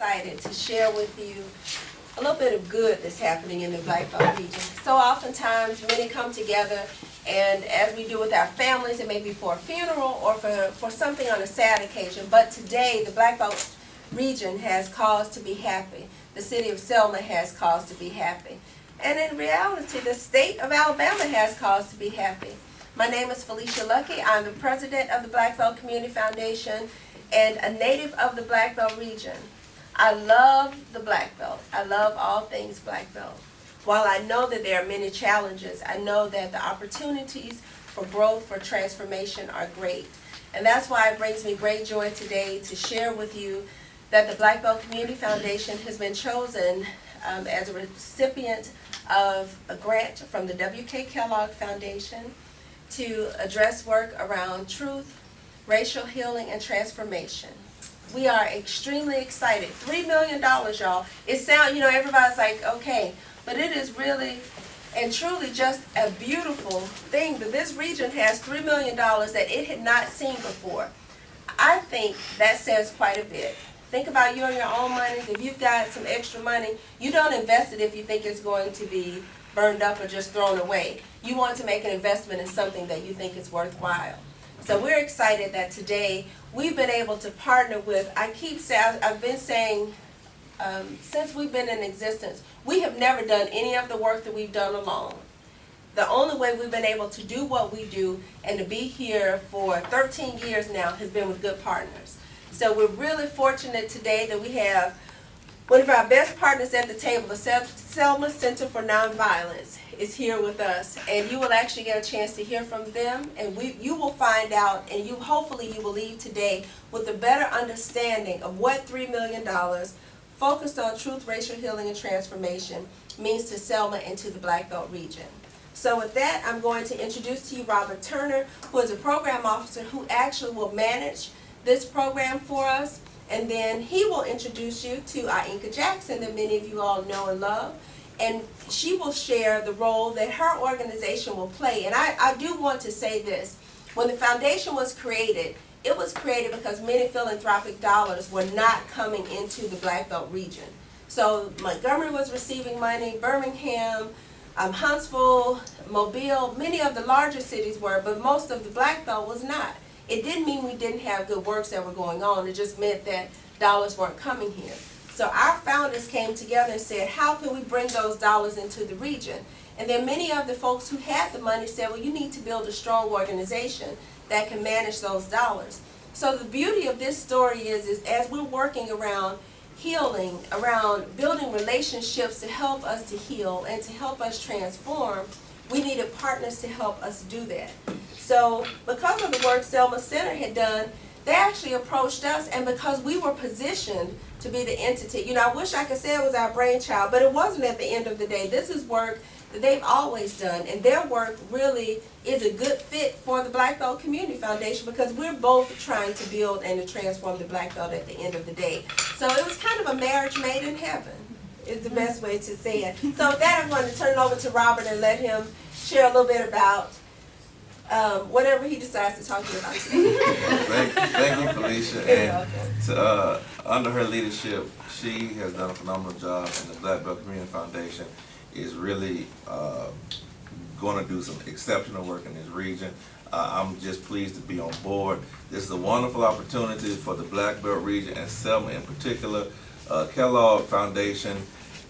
excited to share with you a little bit of good that's happening in the Blackbelt region. So oftentimes many come together, and as we do with our families, it may be for a funeral or for something on a sad occasion, but today the Blackbelt region has cause to be happy. The city of Selma has cause to be happy. And in reality, the state of Alabama has cause to be happy. My name is Felicia Lucky. I'm the president of the Blackbelt Community Foundation and a native of the Blackbelt region. I love the Blackbelt. I love all things Blackbelt. While I know that there are many challenges, I know that the opportunities for growth, for transformation are great. And that's why it brings me great joy today to share with you that the Blackbelt Community Foundation has been chosen as a recipient of a grant from the W.K. Kellogg Foundation to address work around truth, racial healing, and transformation. We are extremely excited. $3 million, y'all. It sounds, everybody's like, okay, but it is really and truly just a beautiful thing that this region has $3 million that it had not seen before. I think that says quite a bit. Think about you and your own money. If you've got some extra money, you don't invest it if you think it's going to be burned up or just thrown away. You want to make an investment in something that you think is worthwhile. So we're excited that today we've been able to partner with, I've been saying since we've been in existence, we have never done any of the work that we've done alone. The only way we've been able to do what we do and to be here for 13 years now has been with good partners. So we're really fortunate today that we have one of our best partners at the table, the Selma Center for Nonviolence, is here with us, and you will actually get a chance to hear from them, and you will find out, and hopefully you will leave today with a better understanding of what $3 million focused on truth, racial healing, and transformation means to Selma and to the Blackbelt region. So with that, I'm going to introduce to you Robert Turner, who is a program officer who actually will manage this program for us, and then he will introduce you to Inka Jackson that many of you all know and love, and she will share the role that her organization will play. And I do want to say this. When the foundation was created, it was created because many philanthropic dollars were not coming into the Blackbelt region. So Montgomery was receiving money, Birmingham, Huntsville, Mobile, many of the larger cities were, but most of the Blackbelt was not. It didn't mean we didn't have good works that were going on. It just meant that dollars weren't coming here. So our founders came together and said, how can we bring those dollars into the region? And then many of the folks who had the money said, well, you need to build a strong organization that can manage those dollars. So the beauty of this story is as we're working around healing, around building relationships to help us to heal and to help us transform, we needed partners to help us do that. So because of the work Selma Center had done, they actually approached us, and because we were positioned to be the entity, I wish I could say it was our brainchild, but it wasn't at the end of the day. This is work that they've always done, and their work really is a good fit for the Blackbelt Community Foundation because we're both trying to build and to transform the Blackbelt at the end of the day. So it was kind of a marriage made in heaven, is the best way to say it. So with that, I'm going to turn it over to Robert and let him share a little bit about whatever he decides to talk to you about today. Thank you, Felicia. And under her leadership, she has done a phenomenal job, and the Blackbelt Community Foundation is really going to do some exceptional work in this region. I'm just pleased to be on board. This is a wonderful opportunity for the Blackbelt region and Selma in particular. Kellogg Foundation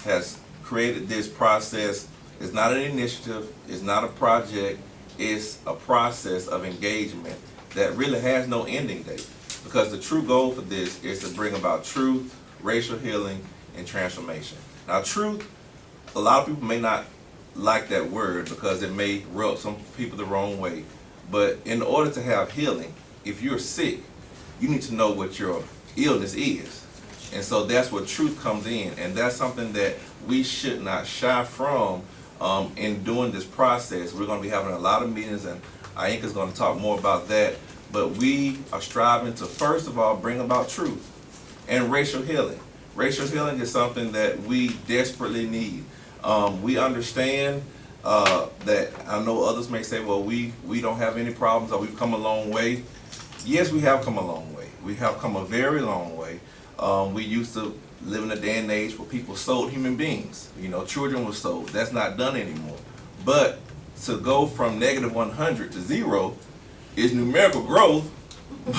has created this process. It's not an initiative, it's not a project, it's a process of engagement that really has no ending date, because the true goal for this is to bring about truth, racial healing, and transformation. Now truth, a lot of people may not like that word because it may rub some people the wrong way, but in order to have healing, if you're sick, you need to know what your illness is. And so that's where truth comes in, and that's something that we should not shy from in doing this process. We're going to be having a lot of meetings, and Inka is going to talk more about that, but we are striving to first of all bring about truth and racial healing. Racial healing is something that we desperately need. We understand that I know others may say, well, we don't have any problems or we've come a long way. Yes, we have come a long way. We have come a very long way. We used to live in a day and age where people sold human beings. You know, children were sold. That's not done anymore. But to go from -100 to 0 is numerical growth,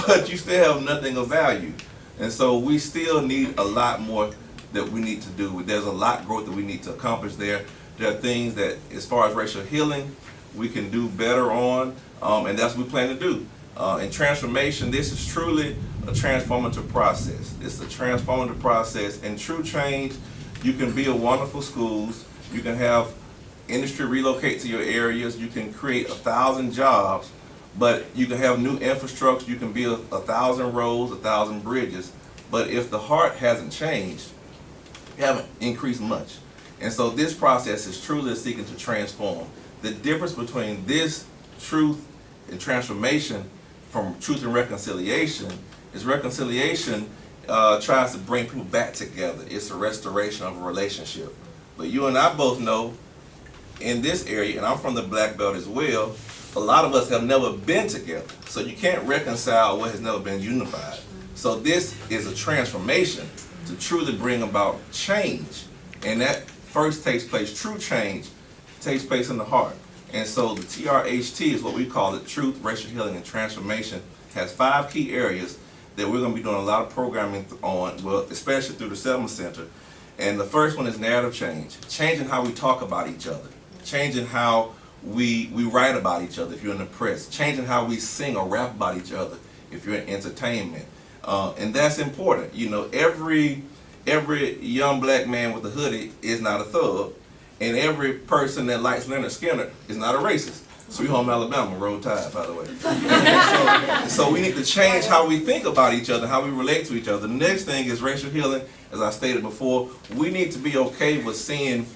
but you still have nothing of value. And so we still need a lot more that we need to do. There's a lot of growth that we need to accomplish there. There are things that, as far as racial healing, we can do better on, and that's what we plan to do. In transformation, this is truly a transformative process. It's a transformative process. In true change, you can build wonderful schools. You can have industry relocate to your areas. You can create 1,000 jobs, but you can have new infrastructure. You can build 1,000 roads, 1,000 bridges. But if the heart hasn't changed, you haven't increased much. And so this process is truly seeking to transform. The difference between this truth and transformation from truth and reconciliation is reconciliation tries to bring people back together. It's a restoration of a relationship. But you and I both know in this area, and I'm from the Black Belt as well, a lot of us have never been together. So you can't reconcile what has never been unified. So this is a transformation to truly bring about change. And that first takes place, true change takes place in the heart. And so the TRHT is what we call it, Truth, Racial Healing, and Transformation, has 5 key areas that we're going to be doing a lot of programming on, well, especially through the Selma Center. And the first one is narrative change, changing how we talk about each other, changing how we write about each other if you're in the press, changing how we sing or rap about each other if you're in entertainment. And that's important. You know, every young black man with a hoodie is not a thug, and every person that likes Leonard Skinner is not a racist. Sweet Home Alabama, Roll Tide, by the way. So we need to change how we think about each other, how we relate to each other. The next thing is racial healing. As I stated before, we need to be okay with seeing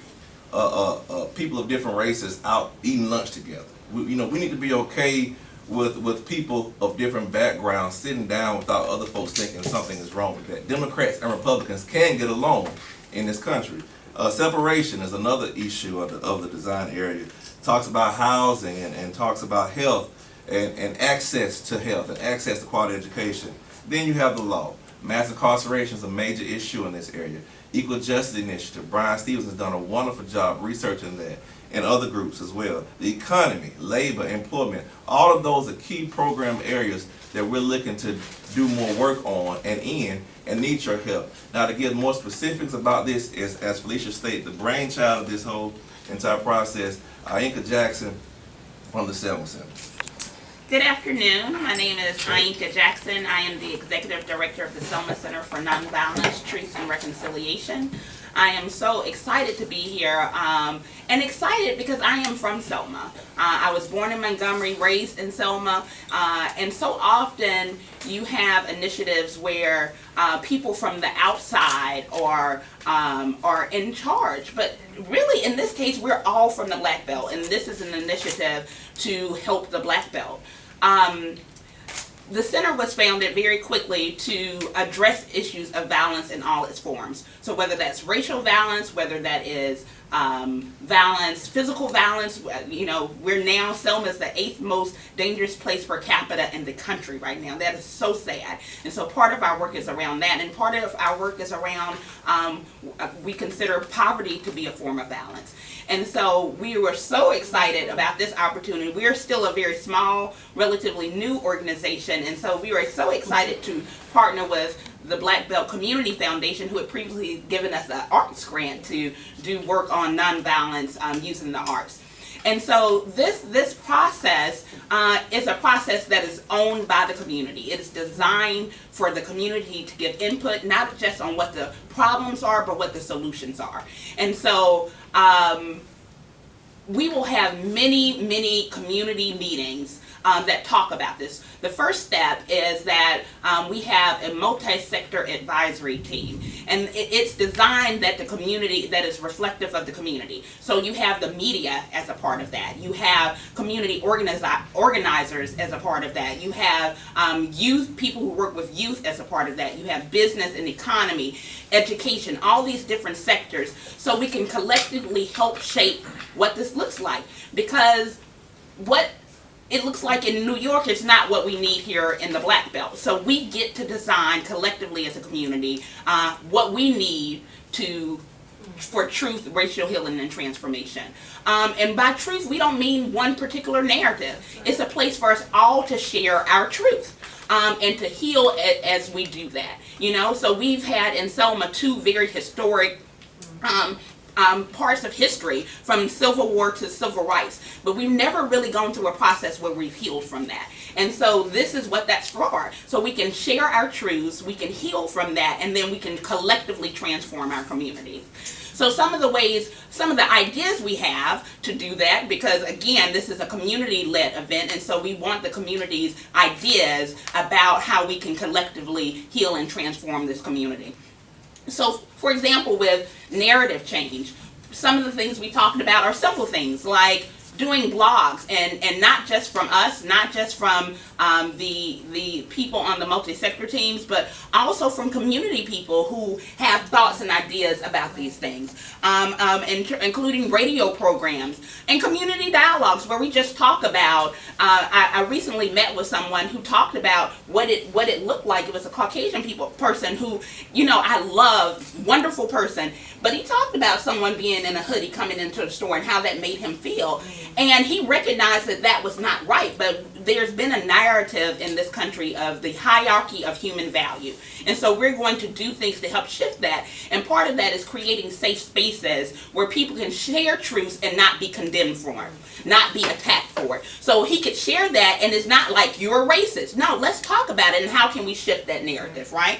people of different races out eating lunch together. We need to be okay with people of different backgrounds sitting down without other folks thinking something is wrong with that. Democrats and Republicans can get along in this country. Separation is another issue of the design area. Talks about housing and talks about health and access to health and access to quality education. Then you have the law. Mass incarceration is a major issue in this area. Equal Justice Initiative, Brian Stevens has done a wonderful job researching that, and other groups as well. The economy, labor, employment, all of those are key program areas that we're looking to do more work on and need your help. Now, to give more specifics about this is, as Felicia stated, the brainchild of this whole entire process, Inka Jackson from the Selma Center. Good afternoon. My name is Inka Jackson. I am the Executive Director of the Selma Center for Nonviolence, Truth, and Reconciliation. I am so excited to be here, and excited because I am from Selma. I was born in Montgomery, raised in Selma, and so often you have initiatives where people from the outside are in charge, but really in this case we're all from the Black Belt, and this is an initiative to help the Black Belt. The center was founded very quickly to address issues of violence in all its forms. So whether that's racial violence, whether that is violence, physical violence, we're now, Selma is the 8th most dangerous place per capita in the country right now. That is so sad. And so part of our work is around that. And part of our work is around, we consider poverty to be a form of violence. And so we were so excited about this opportunity. We are still a very small, relatively new organization. And so we were so excited to partner with the Black Belt Community Foundation, who had previously given us an arts grant to do work on nonviolence using the arts. And so this process is a process that is owned by the community. It is designed for the community to give input, not just on what the problems are, but what the solutions are. And so we will have many community meetings that talk about this. The first step is that we have a multi-sector advisory team, and it's designed that the community, that is reflective of the community. So you have the media as a part of that. You have community organizers as a part of that. You have youth, people who work with youth as a part of that. You have business and economy, education, all these different sectors, so we can collectively help shape what this looks like. Because what it looks like in New York it's not what we need here in the Black Belt. So we get to design collectively as a community what we need for truth, racial healing, and transformation. And by truth, we don't mean one particular narrative. It's a place for us all to share our truth. And to heal as we do that, you know. So we've had in Selma 2 very historic parts of history, from Civil War to Civil Rights, but we've never really gone through a process where we've healed from that. And so this is what that's for. So we can share our truths, we can heal from that, and then we can collectively transform our communities. So some of the ways, some of the ideas we have to do that, because again, this is a community-led event, and so we want the community's ideas about how we can collectively heal and transform this community. So, for example, with narrative change, some of the things we talked about are simple things like doing blogs, and not just from us, not just from the people on the multi-sector teams, but also from community people who have thoughts and ideas about these things, including radio programs and community dialogues where we just talk about, I recently met with someone who talked about what it looked like. It was a Caucasian person who, you know, I love, wonderful person, but he talked about someone being in a hoodie coming into the store and how that made him feel. And he recognized that that was not right, but there's been a narrative in this country of the hierarchy of human value. And so we're going to do things to help shift that. And part of that is creating safe spaces where people can share truths and not be condemned for it, not be attacked for it. So he could share that, and it's not like you're a racist. No, let's talk about it and how can we shift that narrative, right?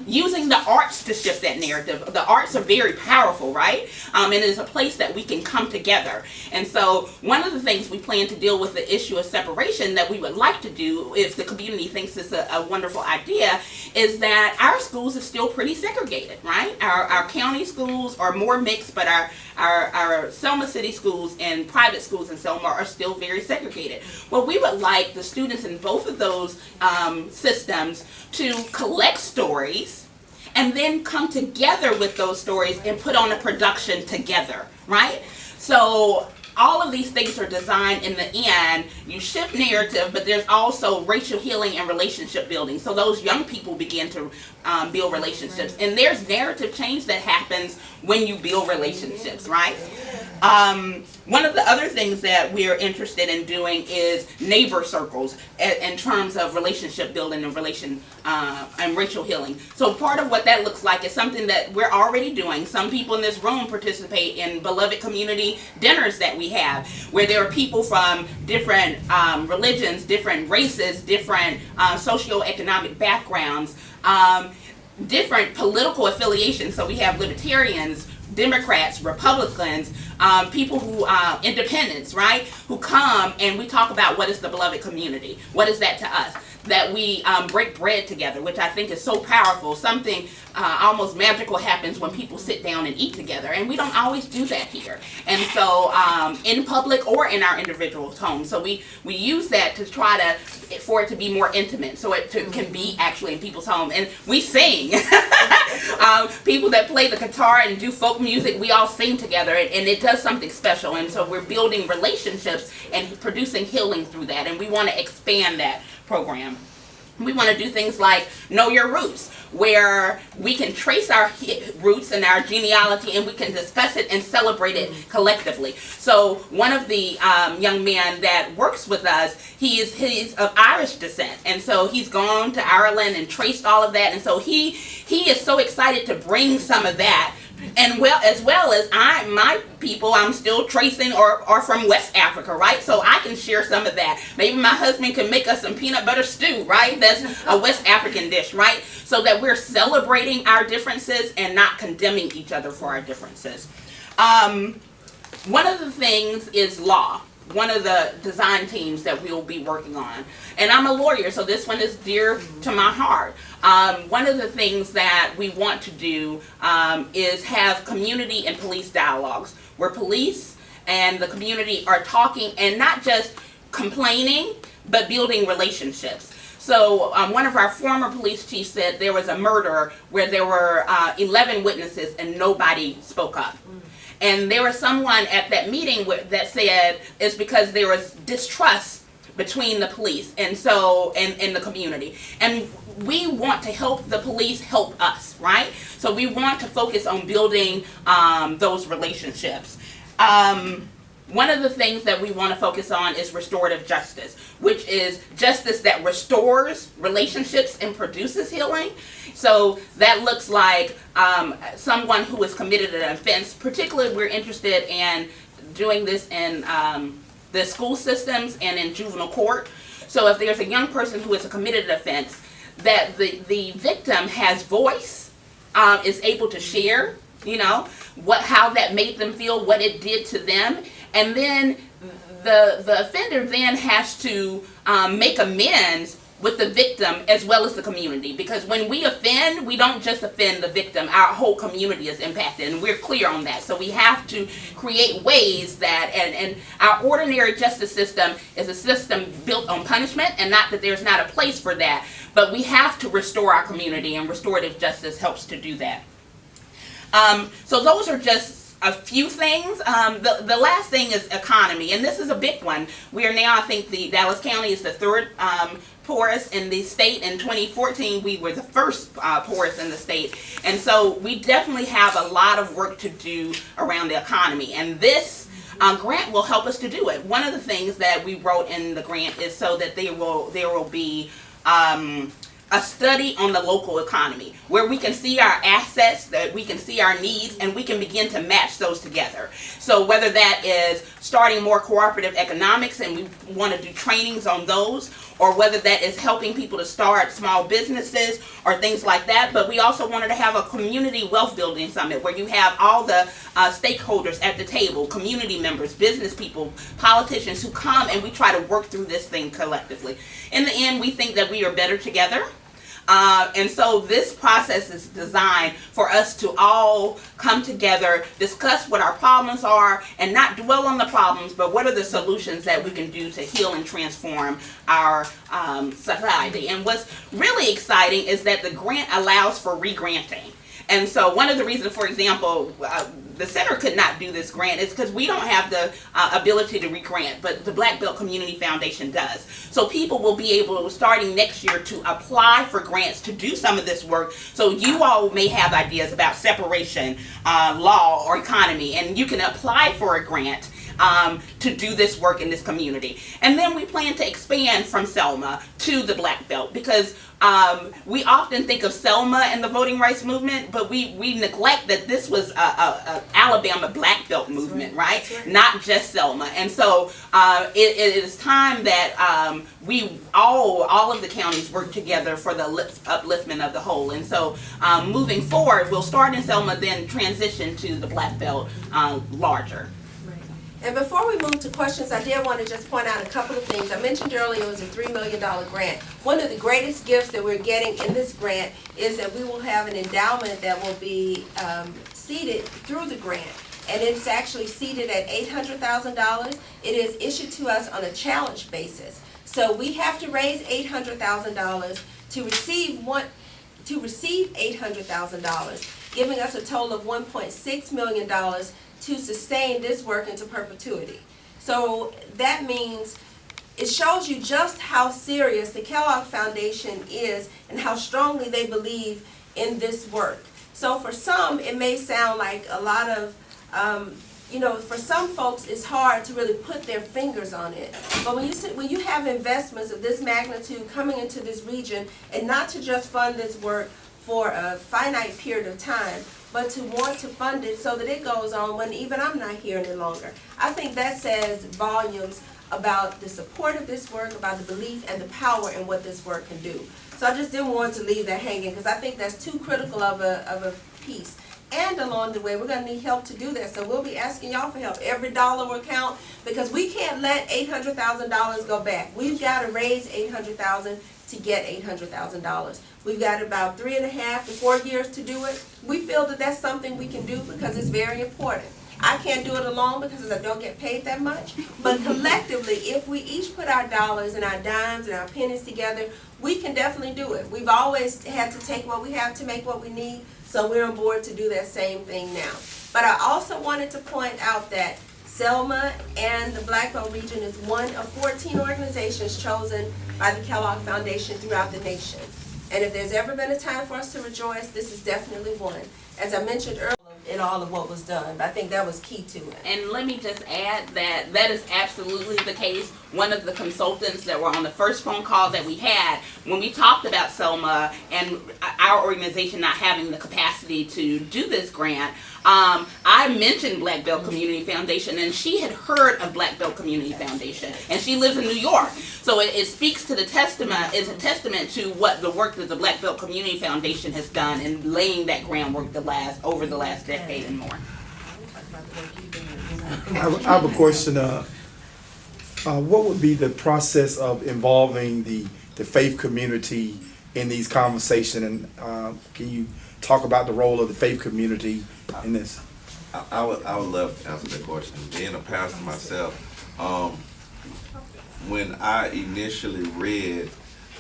Using the arts to shift that narrative. The arts are very powerful, right? And it's a place that we can come together. And so one of the things we plan to deal with the issue of separation that we would like to do, if the community thinks it's a wonderful idea, is that our schools are still pretty segregated, right? Our county schools are more mixed, but our Selma City schools and private schools in Selma are still very segregated. Well, we would like the students in both of those systems to collect stories and then come together with those stories and put on a production together, right? So all of these things are designed in the end, you shift narrative, but there's also racial healing and relationship building. So those young people begin to build relationships. And there's narrative change that happens when you build relationships, right? One of the other things that we're interested in doing is neighbor circles in terms of relationship building and racial healing. So part of what that looks like is something that we're already doing. Some people in this room participate in beloved community dinners that we have, where there are people from different religions, different races, different socioeconomic backgrounds, different political affiliations. So we have libertarians, Democrats, Republicans, people who, independents, right, who come and we talk about what is the beloved community. What is that to us? That we break bread together, which I think is so powerful. Something almost magical happens when people sit down and eat together, and we don't always do that here. And so in public or in our individual homes. So we use that to try to, for it to be more intimate, so it can be actually in people's home. And we sing. People that play the guitar and do folk music, we all sing together, and it does something special. And so we're building relationships and producing healing through that, and we want to expand that program. We want to do things like Know Your Roots, where we can trace our roots and our genealogy, and we can discuss it and celebrate it collectively. So one of the young men that works with us, he's of Irish descent, and so he's gone to Ireland and traced all of that, and so he is so excited to bring some of that. And as well as my people, I'm still tracing are from West Africa, right? So I can share some of that. Maybe my husband can make us some peanut butter stew, right? That's a West African dish, right? So that we're celebrating our differences and not condemning each other for our differences. One of the things is law. One of the design teams that we'll be working on. And I'm a lawyer, so this one is dear to my heart. One of the things that we want to do is have community and police dialogues, where police and the community are talking and not just complaining, but building relationships. So one of our former police chiefs said there was a murder where there were 11 witnesses and nobody spoke up. And there was someone at that meeting that said it's because there was distrust between the police and so and the community. And we want to help the police help us, right? So we want to focus on building those relationships. One of the things that we want to focus on is restorative justice, which is justice that restores relationships and produces healing. So that looks like someone who is committed an offense. Particularly, we're interested in doing this in the school systems and in juvenile court. So if there's a young person who is a committed offense, that the victim has voice, is able to share, how that made them feel, what it did to them, and then the offender then has to make amends with the victim as well as the community. Because when we offend, we don't just offend the victim, our whole community is impacted, and we're clear on that. So we have to create ways that, and our ordinary justice system is a system built on punishment, and not that there's not a place for that, but we have to restore our community, and restorative justice helps to do that. So those are just a few things. The last thing is economy, and this is a big one. We are now, I think the Dallas County is the third poorest in the state. In 2014, we were the first poorest in the state. And so we definitely have a lot of work to do around the economy. And this grant will help us to do it. One of the things that we wrote in the grant is so that there will be a study on the local economy, where we can see our assets, that we can see our needs, and we can begin to match those together. So whether that is starting more cooperative economics, and we want to do trainings on those, or whether that is helping people to start small businesses or things like that. But we also wanted to have a community wealth building summit where you have all the stakeholders at the table, community members, business people, politicians who come, and we try to work through this thing collectively. In the end, we think that we are better together. And so this process is designed for us to all come together, discuss what our problems are, and not dwell on the problems, but what are the solutions that we can do to heal and transform our society. And what's really exciting is that the grant allows for re-granting. And so one of the reasons, for example, the center could not do this grant is because we don't have the ability to re-grant, but the Blackbelt Community Foundation does. So people will be able, starting next year, to apply for grants to do some of this work. So you all may have ideas about separation, law, or economy, and you can apply for a grant to do this work in this community. And then we plan to expand from Selma to the Blackbelt, because we often think of Selma and the voting rights movement, but we neglect that this was a Alabama Black Belt movement, right? Not just Selma. And so it is time that we all of the counties work together for the upliftment of the whole. And so moving forward, we'll start in Selma, then transition to the Black Belt larger. And before we move to questions, I did want to just point out a couple of things. I mentioned earlier it was a $3 million grant. One of the greatest gifts that we're getting in this grant is that we will have an endowment that will be seeded through the grant. And it's actually seeded at $800,000. It is issued to us on a challenge basis. So we have to raise $800,000 to receive $800,000, giving us a total of $1.6 million to sustain this work into perpetuity. So that means it shows you just how serious the Kellogg Foundation is and how strongly they believe in this work. So for some, it may sound like a lot of, for some folks, it's hard to really put their fingers on it. But when you have investments of this magnitude coming into this region, and not to just fund this work for a finite period of time, but to want to fund it so that it goes on when even I'm not here any longer. I think that says volumes about the support of this work, about the belief and the power in what this work can do. So I just didn't want to leave that hanging, because I think that's too critical of a piece. And along the way, we're going to need help to do that. So we'll be asking y'all for help. Every dollar will count, because we can't let $800,000 go back. We've got to raise $800,000 to get $800,000. We've got about 3.5 to 4 years to do it. We feel that that's something we can do because it's very important. I can't do it alone because I don't get paid that much, but collectively, if we each put our dollars and our dimes and our pennies together, we can definitely do it. We've always had to take what we have to make what we need, so we're on board to do that same thing now. But I also wanted to point out that Selma and the Blackbelt region is one of 14 organizations chosen by the Kellogg Foundation throughout the nation. And if there's ever been a time for us to rejoice, this is definitely one. As I mentioned earlier, in all of what was done, but I think that was key to it. And let me just add that that is absolutely the case. One of the consultants that were on the first phone call that we had, when we talked about Selma and our organization not having the capacity to do this grant, I mentioned Blackbelt Community Foundation, and she had heard of Blackbelt Community Foundation, and she lives in New York. So it speaks to the testament, it's a testament to what the work that the Blackbelt Community Foundation has done in laying that groundwork over the last decade and more. I have a question. What would be the process of involving the faith community in these conversations? And can you talk about the role of the faith community in this? I would love to answer that question. Being a pastor myself, when I initially read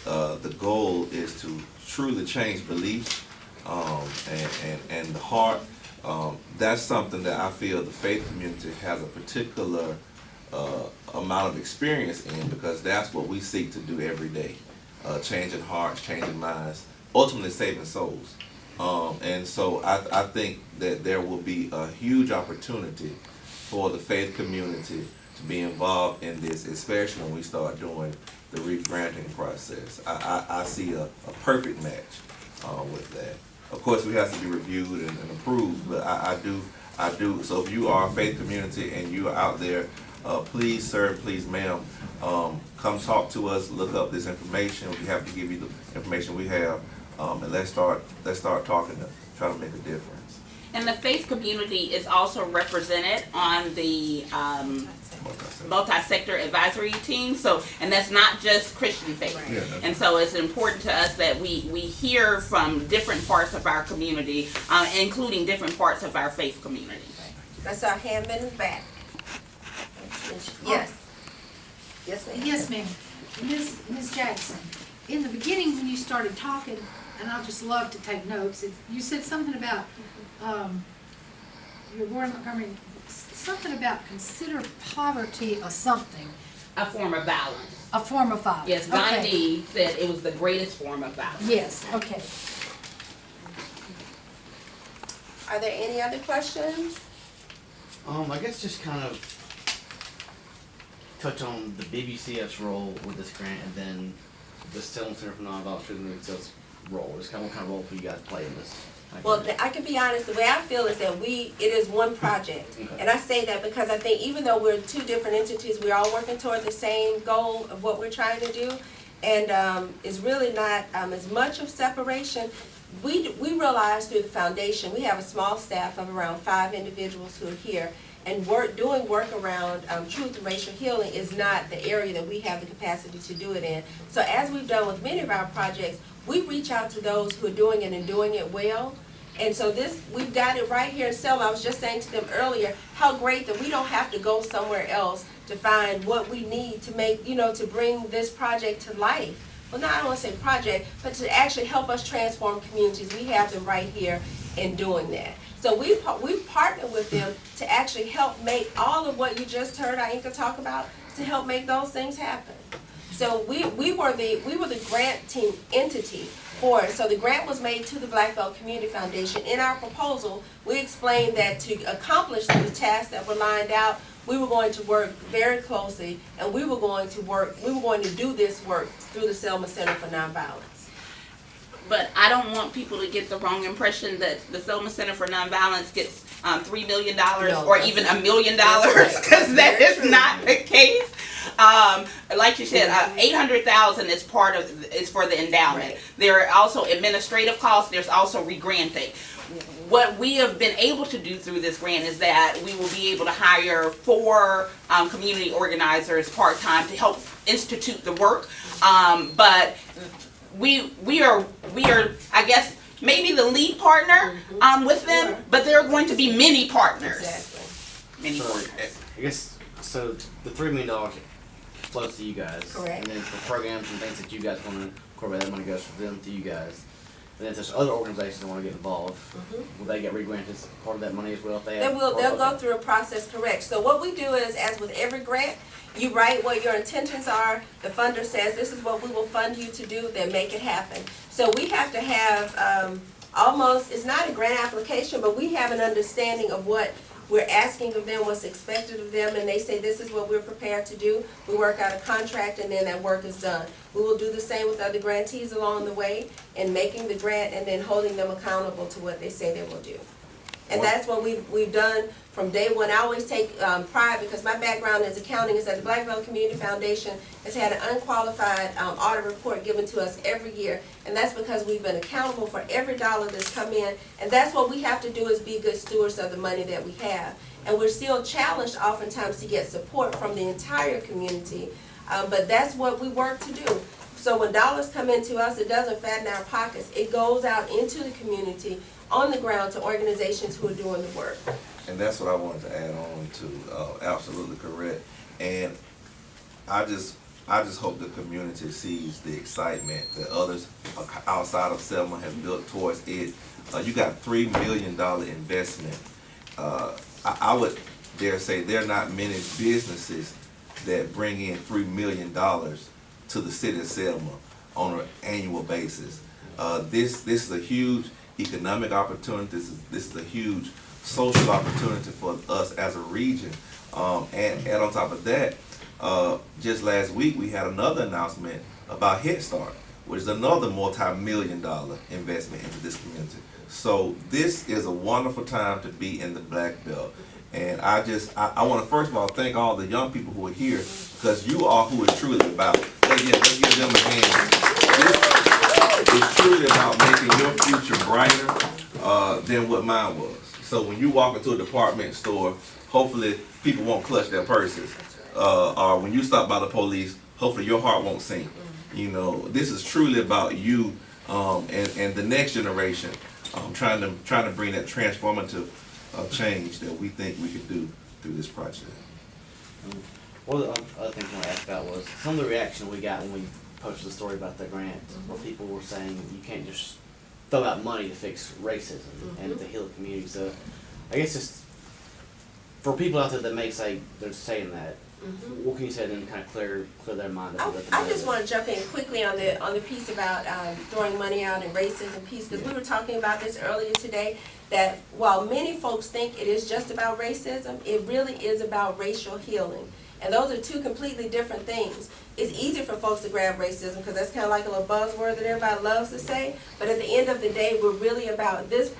the goal is to truly change beliefs and the heart, that's something that I feel the faith community has a particular amount of experience in, because that's what we seek to do every day, changing hearts, changing minds, ultimately saving souls. And so I think that there will be a huge opportunity for the faith community to be involved in this, especially when we start doing the re-granting process. I see a perfect match with that. Of course, we have to be reviewed and approved, but I do. So if you are a faith community and you are out there, please, sir, please, ma'am, come talk to us, look up this information. We have to give you the information we have, and let's start talking to try to make a difference. And the faith community is also represented on the multi-sector advisory team. So, and that's not just Christian faith. Yeah, and so it's important to us that we hear from different parts of our community, including different parts of our faith community. That's our hand in the back. Yes. Yes, ma'am. Yes, ma'am. Ms. Jackson, in the beginning when you started talking, and I just love to take notes, you said something about, something about consider poverty or something. A form of violence. A form of violence. Yes, Gandhi said it was the greatest form of violence. Yes, okay. Are there any other questions? I guess just kind of touch on the BBCF's role with this grant, and then the Selma Center for Nonviolent Truth and Reconciliation role. Just kind of what kind of role do you guys play in this? Well, I can be honest, the way I feel is that it is one project. Okay. And I say that because I think even though we're two different entities, we're all working toward the same goal of what we're trying to do. And it's really not as much of separation. We realize through the foundation, we have a small staff of around 5 individuals who are here. And doing work around truth and racial healing is not the area that we have the capacity to do it in. So as we've done with many of our projects, we reach out to those who are doing it and doing it well. And so we've got it right here in Selma. I was just saying to them earlier, how great that we don't have to go somewhere else to find what we need to make, to bring this project to life. Well, I don't want to say project, but to actually help us transform communities. We have them right here in doing that. So we've partnered with them to actually help make all of what you just heard Ainka talk about, to help make those things happen. So we were the grant team entity for it. So the grant was made to the Blackbelt Community Foundation. In our proposal, we explained that to accomplish the tasks that were lined out, we were going to work very closely, and we were going to do this work through the Selma Center for Nonviolence. But I don't want people to get the wrong impression that the Selma Center for Nonviolence gets $3 million or even $1 million, because that is not the case. Like you said, $800,000 is for the endowment. Right. There are also administrative costs. There's also re-granting. What we have been able to do through this grant is that we will be able to hire 4 community organizers part-time to help institute the work. But we are I guess maybe the lead partner with them, but there are going to be many partners. Exactly. Many partners. I guess so. The $3 million flows to you guys, Correct. and then for programs and things that you guys want to incorporate, that money goes from them to you guys. And if there's other organizations that wanna get involved, will they get re-granted as part of that money as well if they have? They'll go through a process, correct. So what we do is, as with every grant, you write what your intentions are, the funder says, this is what we will fund you to do, then make it happen. So we have to have, almost, it's not a grant application, but we have an understanding of what we're asking of them, what's expected of them, and they say this is what we're prepared to do. We work out a contract and then that work is done. We will do the same with other grantees along the way in making the grant and then holding them accountable to what they say they will do. And that's what we've done from day one. I always take pride, because my background as accounting is that the Blackbelt Community Foundation has had an unqualified audit report given to us every year. And that's because we've been accountable for every dollar that's come in. And that's what we have to do, is be good stewards of the money that we have. And we're still challenged oftentimes to get support from the entire community. But that's what we work to do. So when dollars come into us, it doesn't fatten our pockets. It goes out into the community, on the ground, to organizations who are doing the work. And that's what I wanted to add on to, absolutely correct. And I just hope the community sees the excitement that others outside of Selma have built towards it. You got $3 million investment. I would dare say there are not many businesses that bring in $3 million to the city of Selma on an annual basis. This is a huge economic opportunity. This is a huge social opportunity for us as a region. And on top of that, just last week we had another announcement about Head Start, which is another multi-million-dollar investment into this community. So this is a wonderful time to be in the Black Belt. And I want to first of all thank all the young people who are here, because you are who it's truly about. Let's give them a hand. It's truly about making your future brighter than what mine was. So when you walk into a department store, hopefully people won't clutch their purses. Or when you stop by the police, hopefully your heart won't sink. You know, this is truly about you and the next generation. Trying to bring that transformative change that we think we can do through this project. One of the other things I want to ask about was some of the reaction we got when we posted the story about the grant, where people were saying you can't just throw out money to fix racism and to heal the community. So I guess just for people out there that may say they're saying that, what can you say to them, kind of clear their mind? I just want to jump in quickly on the piece about throwing money out and racism piece, because we were talking about this earlier today, that while many folks think it is just about racism, it really is about racial healing. And those are two completely different things. It's easy for folks to grab racism because that's kind of like a little buzzword that everybody loves to say, but at the end of the day, we're really about this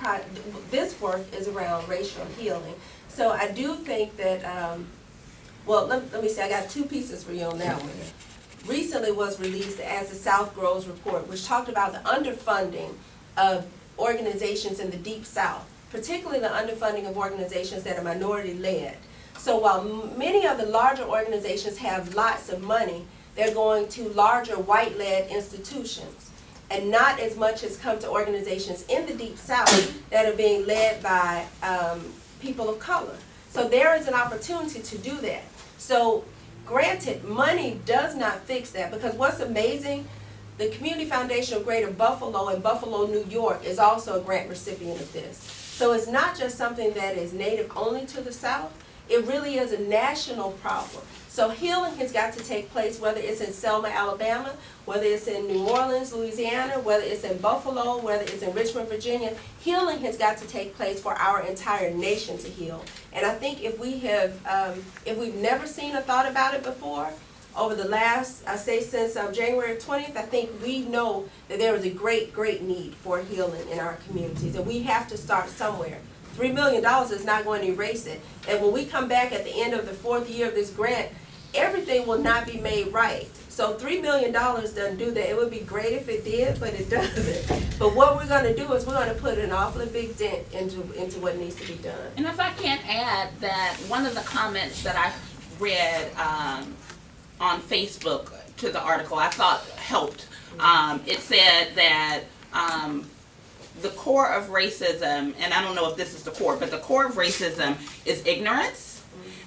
work is around racial healing. So I do think that, well, let me say, I got two pieces for you on that one. Recently was released as the South Grows Report, which talked about the underfunding of organizations in the Deep South, particularly the underfunding of organizations that are minority-led. So while many of the larger organizations have lots of money, they're going to larger white-led institutions. And not as much has come to organizations in the Deep South that are being led by people of color. So there is an opportunity to do that. So granted, money does not fix that, because what's amazing, the Community Foundation of Greater Buffalo and Buffalo, New York is also a grant recipient of this. So it's not just something that is native only to the South. It really is a national problem. So healing has got to take place, whether it's in Selma, Alabama, whether it's in New Orleans, Louisiana, whether it's in Buffalo, whether it's in Richmond, Virginia. Healing has got to take place for our entire nation to heal. And I think if we've never seen or thought about it before, over the last, I say since January 20th, I think we know that there is a great, great need for healing in our communities, and we have to start somewhere. $3 million is not going to erase it. And when we come back at the end of the 4th year of this grant, everything will not be made right. So $3 million doesn't do that. It would be great if it did, but it doesn't. But what we're going to do is we're going to put an awfully big dent into what needs to be done. And if I can add that one of the comments that I read on Facebook to the article I thought helped. It said that the core of racism, and I don't know if this is the core, but the core of racism is ignorance,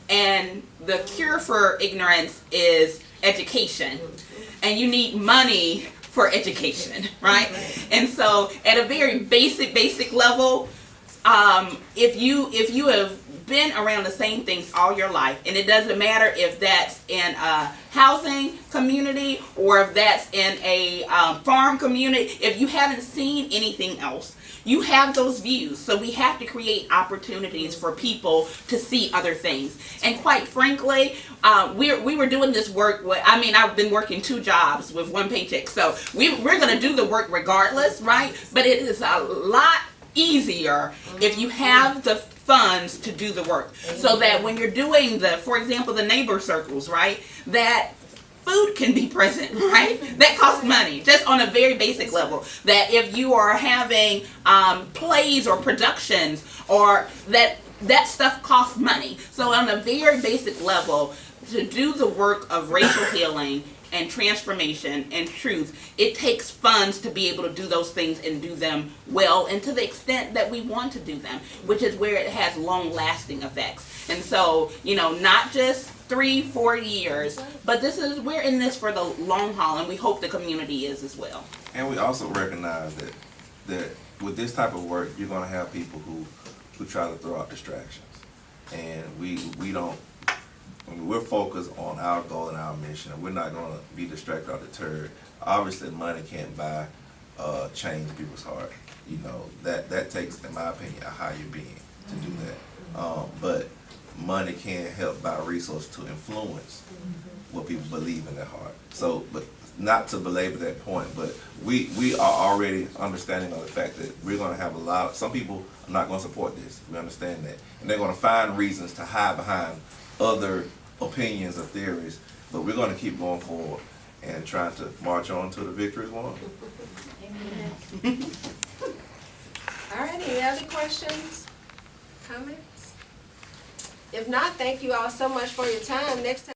and the cure for ignorance is education. And you need money for education, right? And so at a very basic level, if you have been around the same things all your life, and it doesn't matter if that's in a housing community or if that's in a farm community, if you haven't seen anything else, you have those views. So we have to create opportunities for people to see other things. And quite frankly, we were doing this work. I've been working 2 jobs with 1 paycheck, so we're going to do the work regardless, right? But it is a lot easier if you have the funds to do the work, so that when you're doing for example, the neighbor circles, right, that food can be present, right? That costs money, just on a very basic level. That if you are having plays or productions, or that stuff costs money. So on a very basic level, to do the work of racial healing and transformation and truth, it takes funds to be able to do those things and do them well, and to the extent that we want to do them, which is where it has long-lasting effects. And so, not just 3-4 years, but we're in this for the long haul, and we hope the community is as well. And we also recognize that with this type of work, you're gonna have people who try to throw out distractions. And we're focused on our goal and our mission, and we're not gonna be distracted or deterred. Obviously, money can't buy change in people's heart. That takes, in my opinion, a higher being to do that. But money can help buy resources to influence what people believe in their heart. So, but not to belabor that point, but we are already understanding of the fact that we're going to have some people are not going to support this. We understand that. And they're going to find reasons to hide behind other opinions or theories, but we're going to keep going forward and trying to march on to the victory is won. Amen. All right, any other questions, comments? If not, thank you all so much for your time. Next time.